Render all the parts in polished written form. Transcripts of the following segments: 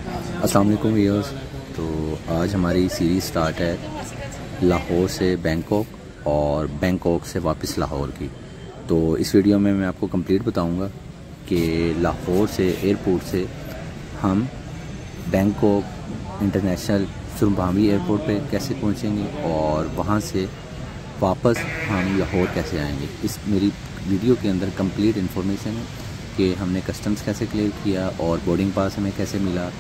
अस्सलाम वालेकुम व्यूअर्स। तो आज हमारी सीरीज़ स्टार्ट है लाहौर से बैंकॉक और बैंकॉक से वापस लाहौर की। तो इस वीडियो में मैं आपको कंप्लीट बताऊंगा कि लाहौर से एयरपोर्ट से हम बैंकॉक इंटरनेशनल सुरभावी एयरपोर्ट पे कैसे पहुंचेंगे और वहां से वापस हम लाहौर कैसे आएंगे। इस मेरी वीडियो के अंदर कंप्लीट इन्फॉर्मेशन है कि हमने कस्टम्स कैसे क्लियर किया और बोर्डिंग पास हमें कैसे मिला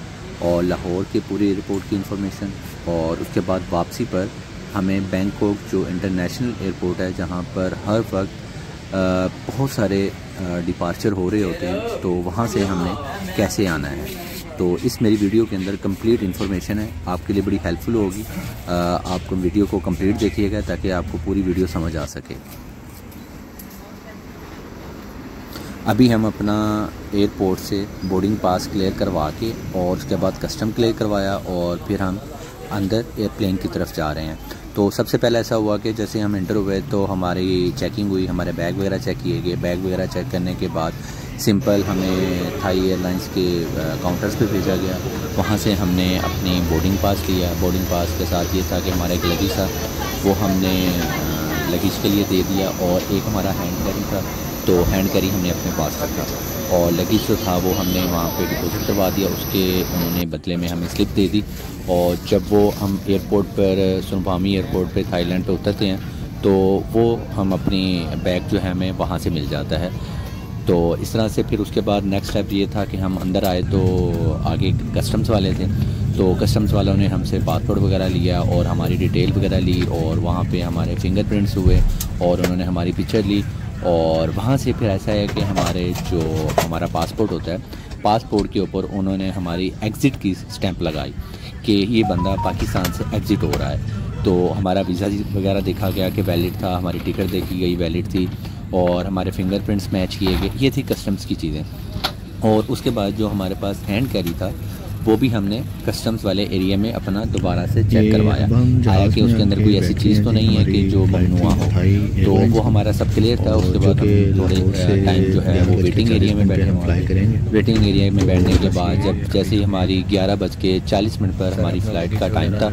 और लाहौर के पूरे एयरपोर्ट की इन्फॉर्मेशन, और उसके बाद वापसी पर हमें बैंकॉक जो इंटरनेशनल एयरपोर्ट है जहां पर हर वक्त बहुत सारे डिपार्चर हो रहे होते हैं, तो वहां से हमने कैसे आना है। तो इस मेरी वीडियो के अंदर कंप्लीट इन्फॉर्मेशन है, आपके लिए बड़ी हेल्पफुल होगी। आप वीडियो को कंप्लीट देखिएगा ताकि आपको पूरी वीडियो समझ आ सके। अभी हम अपना एयरपोर्ट से बोर्डिंग पास क्लियर करवा के और उसके बाद कस्टम क्लियर करवाया और फिर हम अंदर एयरप्लेन की तरफ जा रहे हैं। तो सबसे पहले ऐसा हुआ कि जैसे हम एंटर हुए तो हमारी चेकिंग हुई, हमारे बैग वगैरह चेक किए गए। बैग वगैरह चेक करने के बाद सिंपल हमें थाई एयरलाइंस के काउंटर्स पे भेजा गया। वहाँ से हमने अपनी बोर्डिंग पास लिया। बोर्डिंग पास के साथ ये था कि हमारा एक लगेज था, वो हमने लगेज के लिए दे दिया, और एक हमारा हैंड कैरी था, तो हैंड कैरी हमने अपने पास रखा, और लगेज जो था वो हमने वहाँ पे डिपॉजिट करवा दिया। उसके उन्होंने बदले में हमें स्लिप दे दी, और जब वो हम एयरपोर्ट पर सुरभावी एयरपोर्ट पे थाईलैंड पे उतरते हैं तो वो हम अपनी बैग जो है हमें वहाँ से मिल जाता है। तो इस तरह से फिर उसके बाद नेक्स्ट स्टेप ये था कि हम अंदर आए तो आगे कस्टम्स वाले थे, तो कस्टम्स वालों ने हमसे पासपोर्ट वगैरह लिया और हमारी डिटेल वगैरह ली, और वहाँ पे हमारे फिंगरप्रिंट्स हुए और उन्होंने हमारी पिक्चर ली। और वहाँ से फिर ऐसा है कि हमारे जो हमारा पासपोर्ट होता है, पासपोर्ट के ऊपर उन्होंने हमारी एग्ज़िट की स्टैंप लगाई कि ये बंदा पाकिस्तान से एग्ज़िट हो रहा है। तो हमारा वीज़ा वगैरह देखा गया कि वैलिड था, हमारी टिकट देखी गई वैलिड थी, और हमारे फिंगरप्रिंट्स मैच किए गए। ये थी कस्टम्स की चीज़ें। और उसके बाद जो हमारे पास हैंड कैरी था वो भी हमने कस्टम्स वाले एरिया में अपना दोबारा से चेक करवाया, आया कि उसके अंदर कोई ऐसी चीज़ तो नहीं है कि जो ममनुआ हो। तो वो हमारा सब क्लियर था। उसके बाद हम थोड़े टाइम जो है वो वेटिंग एरिया में बैठे। वेटिंग एरिया में बैठने के बाद जब जैसे ही हमारी 11:40 पर हमारी फ़्लाइट का टाइम था,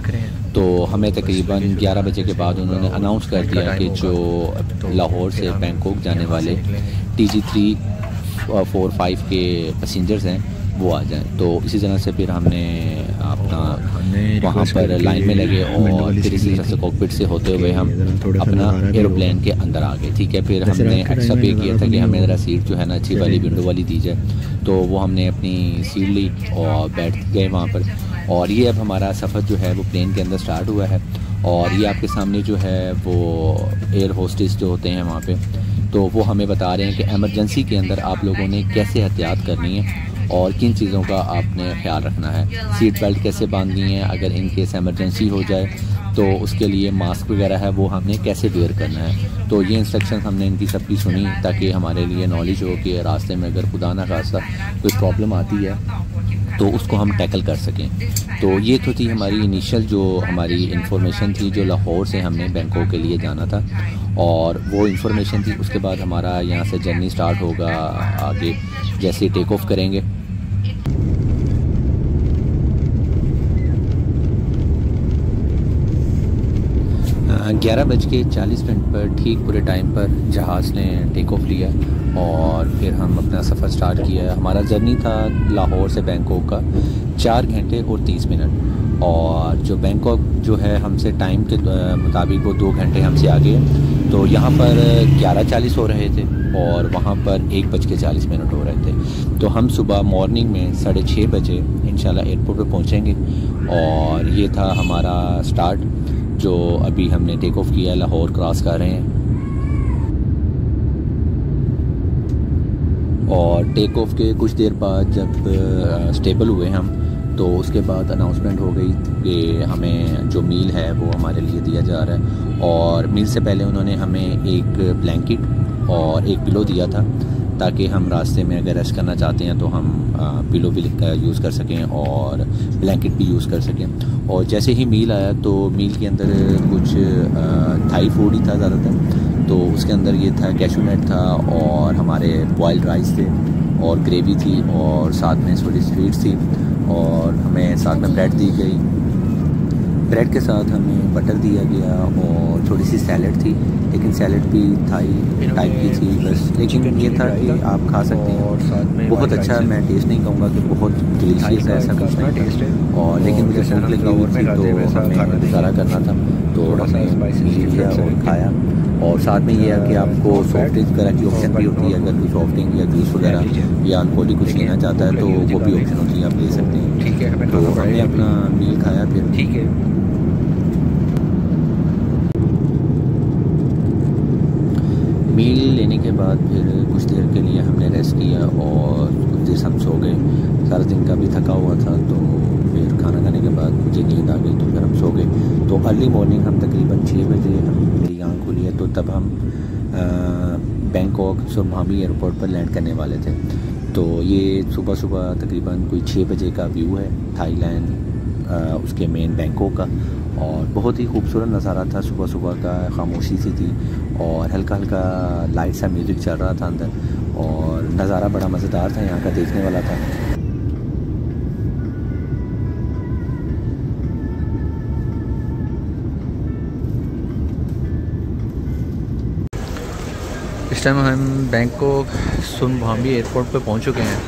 तो हमें तकरीबन 11 बजे के बाद उन्होंने अनाउंस कर दिया कि जो लाहौर से बैंकॉक जाने वाले TG 345 के पैसेंजर्स हैं वो आ जाएं। तो इसी तरह से फिर हमने अपना वहाँ पर लाइन में लगे और फिर इसी तरह से कॉकपिट से होते हुए हम अपना एरोप्लेन के अंदर आ गए। ठीक है, फिर हमने एक्स्ट्रा पे किया था कि हमें ज़रा सीट जो है ना अच्छी वाली विंडो वाली दी जाए, तो वो हमने अपनी सीट ली और बैठ गए वहाँ पर। और ये अब हमारा सफ़र जो है वो प्लेन के अंदर स्टार्ट हुआ है, और ये आपके सामने जो है वो एयर होस्टेस जो होते हैं वहाँ पे, तो वो हमें बता रहे हैं कि एमरजेंसी के अंदर आप लोगों ने कैसे एहतियात करनी है और किन चीज़ों का आपने ख्याल रखना है। सीट बेल्ट कैसे बांधनी है, अगर इन केस एमरजेंसी हो जाए तो उसके लिए मास्क वगैरह है वो हमने कैसे वेयर करना है। तो ये इंस्ट्रक्शन हमने इनकी सबकी सुनी ताकि हमारे लिए नॉलेज हो कि रास्ते में अगर खुदा ना खास्ता कोई प्रॉब्लम आती है तो उसको हम टैकल कर सकें। तो ये तो थी हमारी इनिशियल जो हमारी इन्फॉर्मेशन थी जो लाहौर से हमने बैंकॉक के लिए जाना था, और वो इन्फॉर्मेशन थी। उसके बाद हमारा यहाँ से जर्नी स्टार्ट होगा आगे जैसे टेक ऑफ करेंगे। 11:40 पर ठीक पूरे टाइम पर जहाज़ ने टेक ऑफ लिया और फिर हम अपना सफ़र स्टार्ट किया। हमारा जर्नी था लाहौर से बैंकॉक का 4 घंटे और 30 मिनट, और जो बैंकॉक जो है हमसे टाइम के मुताबिक वो 2 घंटे हमसे आगे है। तो यहाँ पर 11:40 हो रहे थे और वहाँ पर 1:40 हो रहे थे। तो हम सुबह मॉर्निंग में 6:30 बजे इंशाल्लाह एयरपोर्ट पर पहुँचेंगे, और ये था हमारा स्टार्ट जो अभी हमने टेक ऑफ किया, लाहौर क्रॉस कर रहे हैं। और टेक ऑफ के कुछ देर बाद जब स्टेबल हुए हम, तो उसके बाद अनाउंसमेंट हो गई कि हमें जो मील है वो हमारे लिए दिया जा रहा है। और मील से पहले उन्होंने हमें एक ब्लैंकेट और एक पिलो दिया था ताकि हम रास्ते में अगर रेस्ट करना चाहते हैं तो हम पिलो भी यूज़ कर सकें और ब्लैंकेट भी यूज़ कर सकें। और जैसे ही मील आया तो मील के अंदर कुछ थाई फूड ही था ज़्यादातर, तो उसके अंदर ये था कैशू नट था और हमारे बॉइल्ड राइस थे और ग्रेवी थी और साथ में थोड़ी स्वीट्स थी और हमें साथ में ब्रेड दी गई। ब्रेड के साथ हमें बटर दिया गया और थोड़ी सी सैलड थी, लेकिन सैलड भी थाई टाइप की थी बस, लेकिन ये था कि आप खा सकते हैं और साथ में बहुत अच्छा है। मैं टेस्ट नहीं कहूँगा कि बहुत डिलीशियस है, ऐसा कुछ नहीं है। और लेकिन मुझे भूख लगी हुई थी तो हमें गुजारा करना था, तो हमने लिया और खाया। और साथ में ये है कि आपको सॉफ्ट ड्रिंक वगैरह की ऑप्शन भी होती है, अगर कोई सॉफ्ट ड्रिंक या जूस वगैरह या अल्कोहलिक कुछ लेना चाहता है तो वो भी ऑप्शन होती है, आप ले सकते हैं। ठीक है, तो हमने अपना मील खाया फिर। ठीक है, मील लेने के बाद फिर कुछ देर के लिए हमने रेस्ट किया और कुछ देर हम सो गए। सारा दिन का भी थका हुआ था, तो फिर खाना खाने के बाद मुझे नींद आ गई तो फिर हम सो गए। तो अर्ली मॉर्निंग हम तकरीबन 6 बजे मेरी आँख खुली है, तो तब हम बैंकॉक सुरमामी एयरपोर्ट पर लैंड करने वाले थे। तो ये सुबह सुबह तकरीबन कोई 6 बजे का व्यू है थाईलैंड उसके मेन बैंकॉक का, और बहुत ही खूबसूरत नज़ारा था। सुबह सुबह का खामोशी सी थी और हल्का हल्का लाइट सा म्यूज़िक चल रहा था अंदर, और नज़ारा बड़ा मज़ेदार था, यहाँ का देखने वाला था। इस टाइम हम बैंकॉक सुनभामी एयरपोर्ट पे पहुंच चुके हैं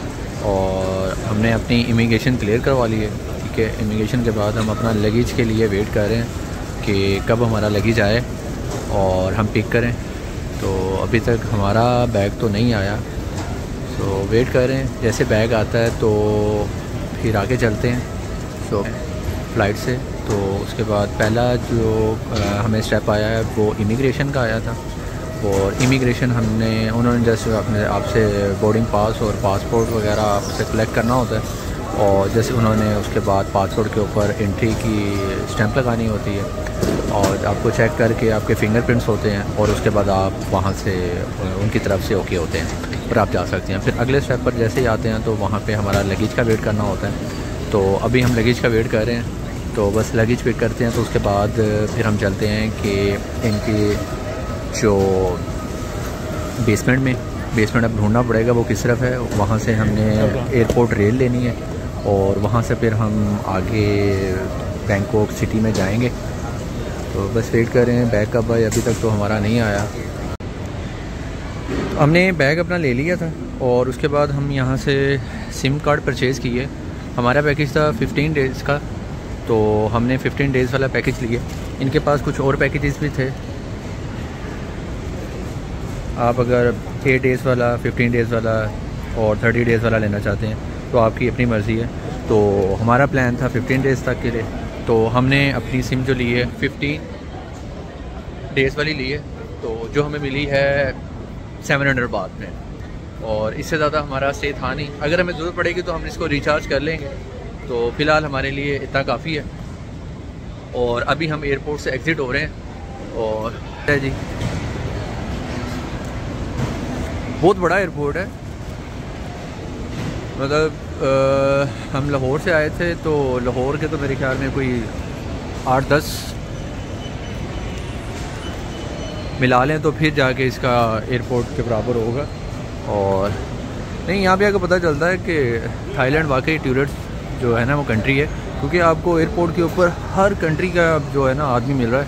और हमने अपनी इमिग्रेशन क्लियर करवा ली है। ठीक है, इमिग्रेशन के बाद हम अपना लगेज के लिए वेट कर रहे हैं कि कब हमारा लगेज आए और हम पिक करें। तो अभी तक हमारा बैग तो नहीं आया, तो वेट कर रहे हैं। जैसे बैग आता है तो फिर आगे चलते हैं तो फ़्लाइट से। तो उसके बाद पहला जो हमें स्टेप आया है वो इमिग्रेशन का आया था, और इमिग्रेशन उन्होंने जैसे अपने आपसे बोर्डिंग पास और पासपोर्ट वगैरह आपसे कलेक्ट करना होता है, और जैसे उन्होंने उसके बाद पासपोर्ट के ऊपर एंट्री की स्टैंप लगानी होती है और आपको चेक करके आपके फिंगरप्रिंट्स होते हैं, और उसके बाद आप वहाँ से उनकी तरफ से ओके होते हैं और आप जा सकते हैं। फिर अगले स्टेप पर जैसे ही आते हैं तो वहाँ पे हमारा लगेज का वेट करना होता है। तो अभी हम लगेज का वेट कर रहे हैं, तो बस लगेज वेट करते हैं। तो उसके बाद फिर हम चलते हैं कि इनकी जो बेसमेंट अब ढूंढना पड़ेगा वो किस तरफ है। वहाँ से हमने एयरपोर्ट रेल लेनी है और वहाँ से फिर हम आगे बैंकॉक सिटी में जाएंगे। तो बस वेट कर रहे हैं बैग का। भाई अभी तक तो हमारा नहीं आया। हमने बैग अपना ले लिया था और उसके बाद हम यहाँ से सिम कार्ड परचेज़ किए। हमारा पैकेज था 15 डेज़ का, तो हमने 15 डेज़ वाला पैकेज लिया। इनके पास कुछ और पैकेजेस भी थे, आप अगर 8 डेज़ वाला, 15 डेज़ वाला और 30 डेज़ वाला लेना चाहते हैं तो आपकी अपनी मर्ज़ी है। तो हमारा प्लान था 15 डेज़ तक के लिए, तो हमने अपनी सिम जो ली है 15 डेज़ वाली ली है, तो जो हमें मिली है 700 बात में, और इससे ज़्यादा हमारा स्टे था नहीं। अगर हमें ज़रूरत पड़ेगी तो हम इसको रिचार्ज कर लेंगे, तो फ़िलहाल हमारे लिए इतना काफ़ी है। और अभी हम एयरपोर्ट से एग्ज़िट हो रहे हैं। और जी बहुत बड़ा एयरपोर्ट है, मतलब हम लाहौर से आए थे, तो लाहौर के तो मेरे ख्याल में कोई 8-10 मिला लें तो फिर जाके इसका एयरपोर्ट के बराबर होगा। और नहीं, यहाँ पे आकर पता चलता है कि थाईलैंड वाकई टूरिस्ट जो है ना वो कंट्री है, क्योंकि आपको एयरपोर्ट के ऊपर हर कंट्री का जो है ना आदमी मिल रहा है,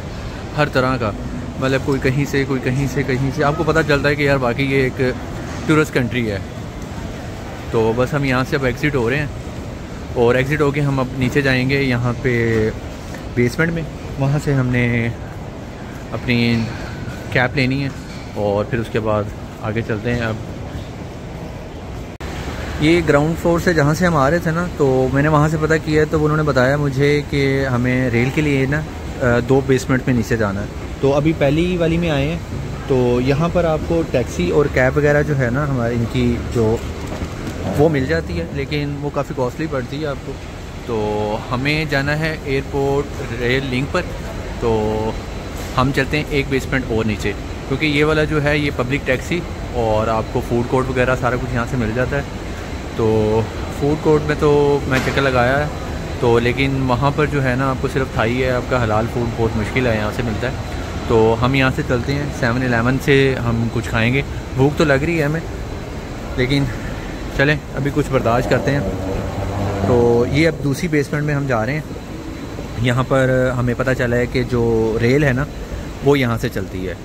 हर तरह का। मतलब कोई कहीं से, कोई कहीं से आपको पता चलता है कि यार बाकी ये एक टूरिस्ट कंट्री है। तो बस हम यहाँ से अब एग्ज़िट हो रहे हैं और एग्ज़िट होके हम अब नीचे जाएंगे यहाँ पे बेसमेंट में। वहाँ से हमने अपनी कैब लेनी है और फिर उसके बाद आगे चलते हैं। अब ये ग्राउंड फ्लोर से जहाँ से हम आ रहे थे ना, तो मैंने वहाँ से पता किया, तो उन्होंने बताया मुझे कि हमें रेल के लिए ना 2 बेसमेंट में नीचे जाना है। तो अभी पहली वाली में आए हैं, तो यहाँ पर आपको टैक्सी और कैब वगैरह जो है ना हमारी इनकी जो वो मिल जाती है, लेकिन वो काफ़ी कॉस्टली पड़ती है आपको। तो हमें जाना है एयरपोर्ट रेल लिंक पर, तो हम चलते हैं एक बेसमेंट और नीचे, क्योंकि ये वाला जो है ये पब्लिक टैक्सी और आपको फ़ूड कोर्ट वगैरह सारा कुछ यहाँ से मिल जाता है। तो फ़ूड कोर्ट में तो मैं चक्कर लगाया है, तो लेकिन वहाँ पर जो है ना आपको सिर्फ थाई है, आपका हलाल फूड बहुत मुश्किल है यहाँ से मिलता है। तो हम यहाँ से चलते हैं 7-11 से हम कुछ खाएंगे। भूख तो लग रही है हमें, लेकिन चलें अभी कुछ बर्दाश्त करते हैं। तो ये अब दूसरी बेसमेंट में हम जा रहे हैं। यहाँ पर हमें पता चला है कि जो रेल है ना वो यहाँ से चलती है।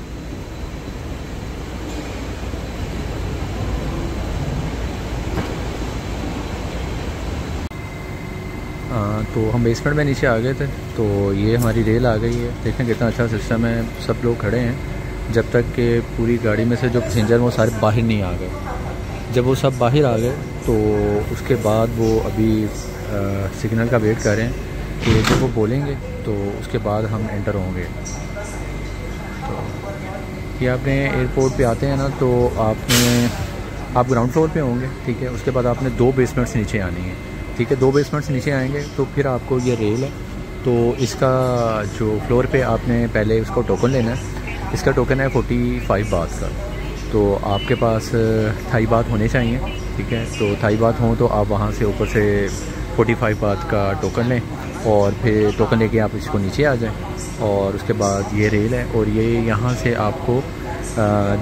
तो हम बेसमेंट में नीचे आ गए थे, तो ये हमारी रेल आ गई है। देखें कितना अच्छा सिस्टम है, सब लोग खड़े हैं जब तक कि पूरी गाड़ी में से जो पैसेंजर वो सारे बाहर नहीं आ गए। जब वो सब बाहर आ गए तो उसके बाद वो अभी सिग्नल का वेट कर रहे हैं कि जब वो बोलेंगे तो उसके बाद हम एंटर होंगे। तो ये आपने एयरपोर्ट पे आते हैं ना, तो आप ग्राउंड फ्लोर पे होंगे, ठीक है। उसके बाद आपने 2 बेसमेंट्स नीचे आनी है, ठीक है। 2 बेसमेंट्स नीचे आएंगे तो फिर आपको ये रेल है, तो इसका जो फ्लोर पे आपने पहले उसको टोकन लेना है। इसका टोकन है 45 बात का, तो आपके पास थाई बात होने चाहिए, ठीक है। तो थाई बात हों तो आप वहाँ से ऊपर से 45 बात का टोकन लें और फिर टोकन लेके आप इसको नीचे आ जाएं। और उसके बाद ये रेल है और ये यहाँ से आपको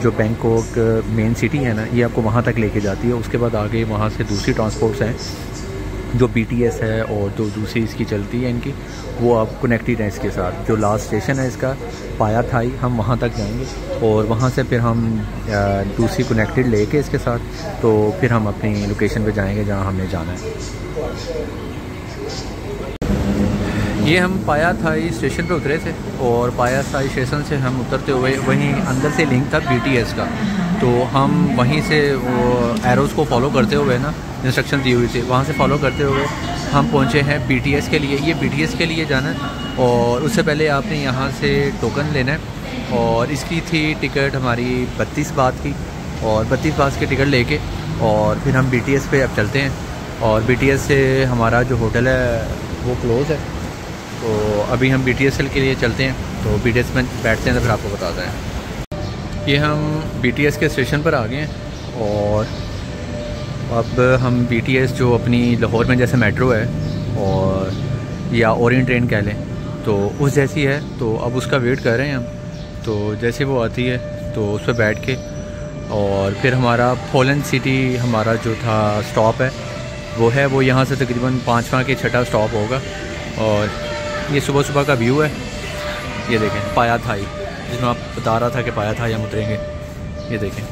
जो बैंकॉक मेन सिटी है ना, ये आपको वहाँ तक लेके जाती है। उसके बाद आगे वहाँ से दूसरी ट्रांसपोर्ट्स हैं जो BTS है और जो दूसरी इसकी चलती है इनकी, वो आप कनेक्टेड हैं इसके साथ। जो लास्ट स्टेशन है इसका पाया थाई, हम वहाँ तक जाएंगे और वहाँ से फिर हम दूसरी कनेक्टेड लेके इसके साथ, तो फिर हम अपनी लोकेशन पे जाएंगे जहाँ हमने जाना है। ये हम पाया थाई स्टेशन पे उतरे थे और पाया थाई स्टेशन से हम उतरते हुए वहीं अंदर से लिंक था BTS का, तो हम वहीं से वो एरोज़ को फॉलो करते हुए ना, इंस्ट्रक्शन दी हुई थी, वहाँ से फॉलो करते हुए हम पहुँचे हैं BTS के लिए। ये BTS के लिए जाना है और उससे पहले आपने यहाँ से टोकन लेना है। और इसकी थी टिकट हमारी 32 बात की, और 32 बात की टिकट लेके और फिर हम BTS पे अब चलते हैं। और BTS से हमारा जो होटल है वो क्लोज़ है, तो अभी हम BTS के लिए चलते हैं। तो BTS में बैठते हैं तो फिर आपको बताते हैं। ये हम BTS के स्टेशन पर आ गए हैं और अब हम BTS जो अपनी लाहौर में जैसे मेट्रो है और या ओरिएंट ट्रेन कह लें, तो उस जैसी है, तो अब उसका वेट कर रहे हैं हम। तो जैसे वो आती है तो उस पर बैठ के और फिर हमारा पोलैंड सिटी हमारा जो था स्टॉप है वो यहाँ से तकरीबन 5वां के 6ठा स्टॉप होगा। और ये सुबह सुबह का व्यू है, ये देखें पाया थाई, जिसमें आप बता रहा था कि पाया थाई हम उतरेंगे, ये देखें।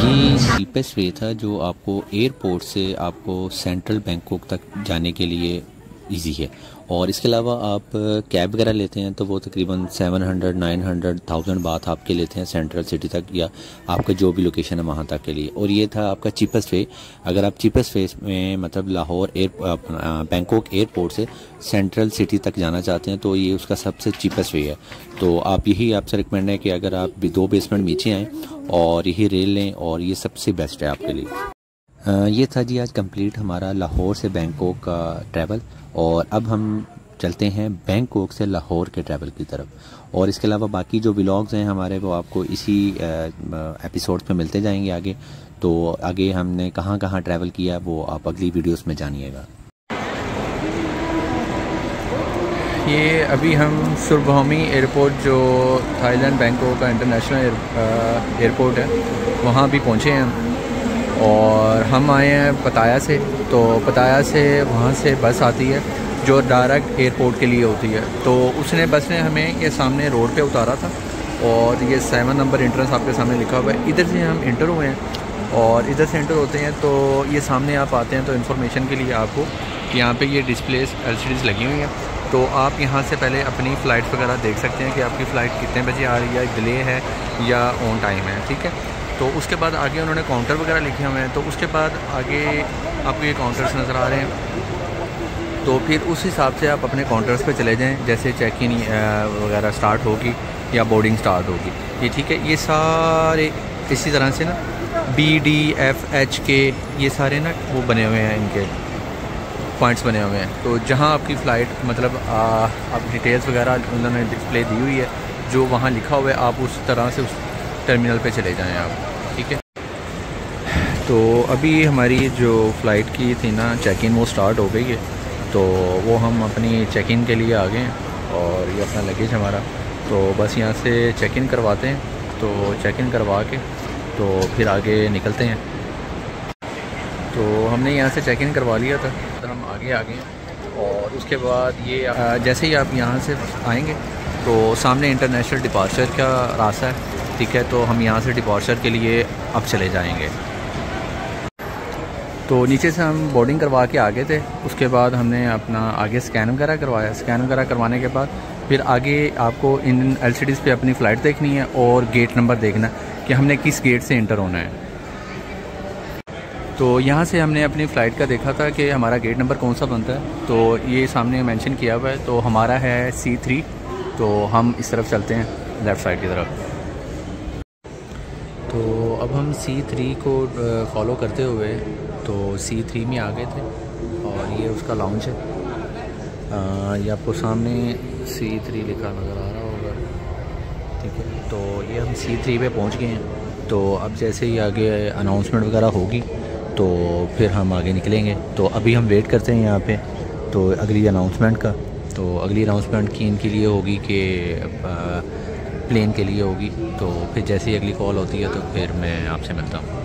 ये चीपेस्ट वे था जो आपको एयरपोर्ट से आपको सेंट्रल बैंकॉक तक जाने के लिए इजी है। और इसके अलावा आप कैब वगैरह लेते हैं तो वो तकरीबन 700, 900, 1000 बात आपके लेते हैं सेंट्रल सिटी तक या आपका जो भी लोकेशन है वहाँ तक के लिए। और ये था आपका चीपेस्ट वे। अगर आप चीपेस्ट वे में मतलब लाहौर बैंकॉक एयरपोर्ट से सेंट्रल सिटी तक जाना चाहते हैं तो ये उसका सबसे चीपेस्ट वे है। तो आप यही आपसे रिकमेंड है कि अगर आप 2 बेसमेंट नीचे आएँ और यही रेल लें और ये सबसे बेस्ट है आपके लिए। ये था जी आज कंप्लीट हमारा लाहौर से बैंकॉक का ट्रैवल। और अब हम चलते हैं बैंकॉक से लाहौर के ट्रैवल की तरफ। और इसके अलावा बाकी जो व्लॉग्स हैं हमारे वो आपको इसी एपिसोड पे मिलते जाएंगे आगे। तो आगे हमने कहाँ कहाँ ट्रैवल किया वो आप अगली वीडियोस में जानिएगा। ये अभी हम सुरभौमी एयरपोर्ट जो थाईलैंड बैंकॉक का इंटरनेशनल एयरपोर्ट है वहाँ भी पहुँचे हैं हम। और हम आए हैं पताया से, तो पताया से वहाँ से बस आती है जो डायरेक्ट एयरपोर्ट के लिए होती है। तो उसने बस ने हमें ये सामने रोड पे उतारा था और ये 7 नंबर एंट्रेंस आपके सामने लिखा हुआ है। इधर से हम इंटर हुए हैं और इधर से इंटर होते हैं तो ये सामने आप आते हैं। तो इन्फॉर्मेशन के लिए आपको यहाँ पे ये डिस्प्लेस LCDs लगी हुई हैं, तो आप यहाँ से पहले अपनी फ़्लाइट वगैरह देख सकते हैं कि आपकी फ़्लाइट कितने बजे आ रही है, डिले है या ऑन टाइम है, ठीक है। तो उसके बाद आगे उन्होंने काउंटर वगैरह लिखे हुए हैं, तो उसके बाद आगे आपको ये काउंटर्स नज़र आ रहे हैं। तो फिर उस हिसाब से आप अपने काउंटर्स पे चले जाएं, जैसे चेक इन वगैरह स्टार्ट होगी या बोर्डिंग स्टार्ट होगी, ये ठीक है। ये सारे इसी तरह से ना BDFHK ये सारे ना वो बने हुए हैं, इनके पॉइंट्स बने हुए हैं। तो जहाँ आपकी फ़्लाइट मतलब आप डिटेल्स वगैरह उन्होंने डिस्प्ले दी हुई है, जो वहाँ लिखा हुआ है आप उस तरह से उस टर्मिनल पे चले जाएं आप, ठीक है। तो अभी हमारी जो फ़्लाइट की थी ना चेक इन वो स्टार्ट हो गई है तो वो हम अपनी चेक इन के लिए आ गए हैं और ये अपना लगेज हमारा, तो बस यहाँ से चेक इन करवाते हैं। तो चेक इन करवा के तो फिर आगे निकलते हैं। तो हमने यहाँ से चेक इन करवा लिया था, तो हम आगे आ गए हैं। और उसके बाद ये जैसे ही आप यहाँ से आएंगे तो सामने इंटरनेशनल डिपार्चर का रास्ता है, ठीक है। तो हम यहाँ से डिपार्चर के लिए अब चले जाएंगे। तो नीचे से हम बोर्डिंग करवा के आ गए थे। उसके बाद हमने अपना आगे स्कैन वगैरह करवाया। स्कैन वगैरह करवाने के बाद फिर आगे आपको इन LCDs पे अपनी फ़्लाइट देखनी है और गेट नंबर देखना है कि हमने किस गेट से इंटर होना है। तो यहाँ से हमने अपनी फ़्लाइट का देखा था कि हमारा गेट नंबर कौन सा बनता है, तो ये सामने मेंशन किया हुआ है। तो हमारा है C3। तो हम इस तरफ चलते हैं, लेफ़्ट साइड की तरफ। तो अब हम C3 को फॉलो करते हुए तो C3 में आ गए थे और ये उसका लाउंज है। ये आपको सामने C3 लिखा नज़र आ रहा होगा, ठीक है। तो ये हम C3 पे पहुंच गए हैं। तो अब जैसे ही आगे अनाउंसमेंट वगैरह होगी तो फिर हम आगे निकलेंगे। तो अभी हम वेट करते हैं यहाँ पे तो अगली अनाउंसमेंट का। तो अगली अनाउंसमेंट की इनके लिए होगी कि प्लेन के लिए होगी। तो फिर जैसे ही अगली कॉल होती है तो फिर मैं आपसे मिलता हूँ।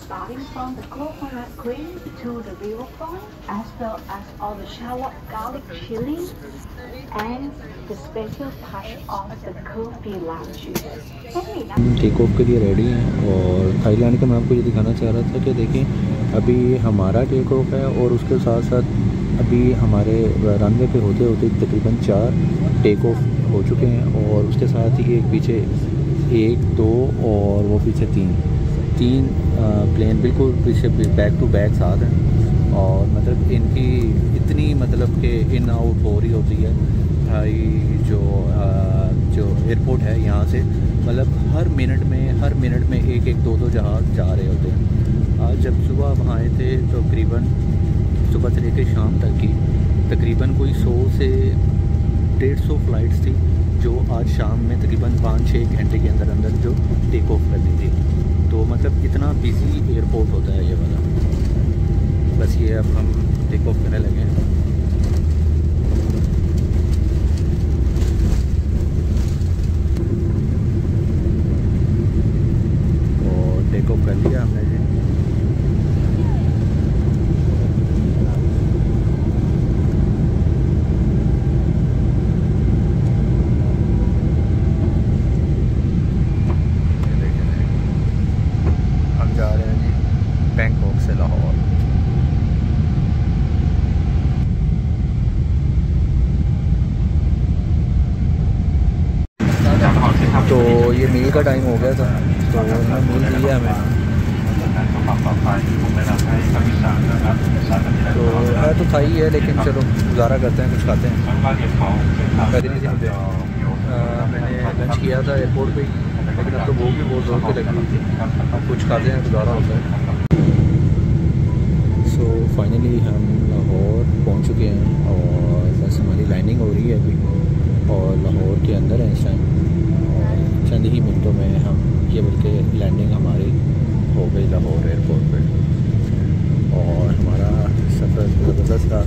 Starting from the coconut cream to the riverfront, as well as all the shallot garlic chili and the special touch of the coffee lounges. Take off के लिए रेडी हैं। और थाईलैंड का मैं आपको ये दिखाना चाह रहा था कि देखें अभी हमारा टेक ऑफ है और उसके साथ साथ अभी हमारे रनवे पे होते होते तकरीबन 4 टेक ऑफ हो चुके हैं। और उसके साथ ही एक पीछे 1, 2 और वो पीछे 3 प्लेन बिल्कुल पीछे बैक टू बैक साथ हैं। और मतलब इनकी इतनी मतलब कि इन आउट हो रही होती है भाई। जो एयरपोर्ट है यहाँ से मतलब हर मिनट में 1-1, 2-2 जहाज़ जा रहे होते हैं। आज जब सुबह वहाँ आए थे तो तकरीबन सुबह से लेकर शाम तक की तकरीबन कोई 100 से 150 फ़्लाइट्स थी जो आज शाम में तकरीबन 5-6 घंटे के अंदर अंदर जो टेक ऑफ करनी थी। तो मतलब इतना बिजी एयरपोर्ट होता है ये वाला। बस ये अब हम टेक ऑफ करने लगे हैं। और टेक ऑफ कर लिया हमने जी। जा रहे हैं जी बैंकॉक से लाहौर। तो ये मील का टाइम हो गया था तो उन्होंने मील दिया हमें। तो है तो था ही है लेकिन चलो गुजारा करते हैं, कुछ खाते हैं। मैंने लंच किया था एयरपोर्ट पे ही, लेकिन अब तो भूख भी बहुत ज़ोर की लग रही थी। अब कुछ खाते हैं, गुजारा होता है। सो फाइनली हम लाहौर पहुंच चुके हैं और बस हमारी लैंडिंग हो रही है अभी और लाहौर के अंदर है इस टाइम। और चंद ही मिनटों में हम ये बल्कि लैंडिंग हमारी हो गई लाहौर एयरपोर्ट पे। और हमारा सफ़र ज़बरदस्त था।